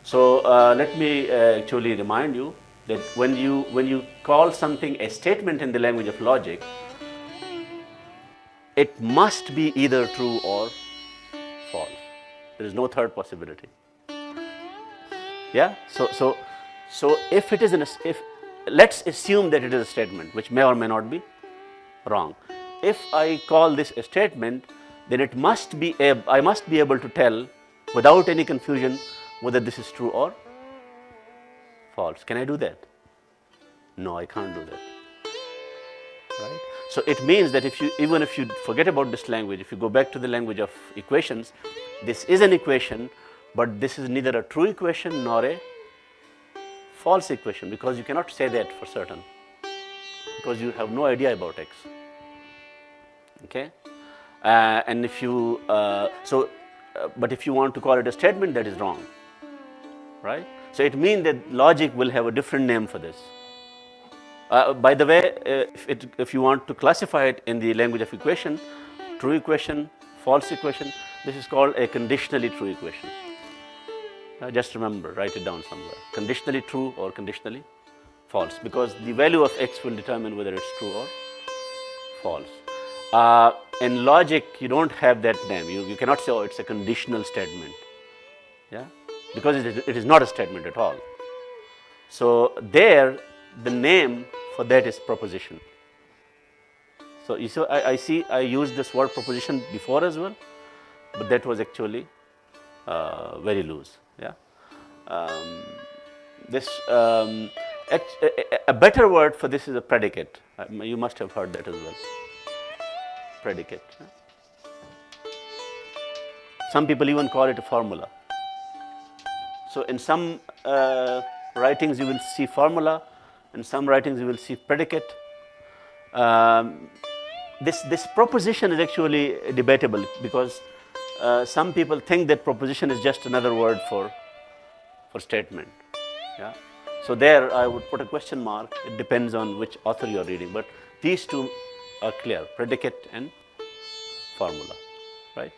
So let me actually remind you that when you call something a statement in the language of logic, it must be either true or false. There is no third possibility. Yeah. So if it is if let's assume that it is a statement, which may or may not be wrong. If I call this a statement, then it must be I must be able to tell without any confusion whether this is true or false. Can I do that? No, I can't do that. Right? So it means that even if you forget about this language, if you go back to the language of equations, this is an equation, but this is neither a true equation nor a false equation, because you cannot say that for certain, because you have no idea about x. Okay, and if you but if you want to call it a statement, that is wrong, right? So it means that logic will have a different name for this. By the way, if you want to classify it in the language of equation, true equation, false equation, this is called a conditionally true equation. Just remember, write it down somewhere. Conditionally true or conditionally false, because the value of x will determine whether it's true or false. In logic, you don't have that name. You cannot say, oh, it's a conditional statement. Yeah, because it is not a statement at all. So there, the name for that is proposition. So you see, I see I used this word proposition before as well, but that was actually very loose. Yeah. A better word for this is a predicate. You must have heard that as well. Predicate. Some people even call it a formula. So in some writings you will see formula, in some writings you will see predicate. This proposition is actually debatable, because some people think that proposition is just another word for statement. Yeah. So there I would put a question mark. It depends on which author you are reading, but these two are clear: predicate and formula, right?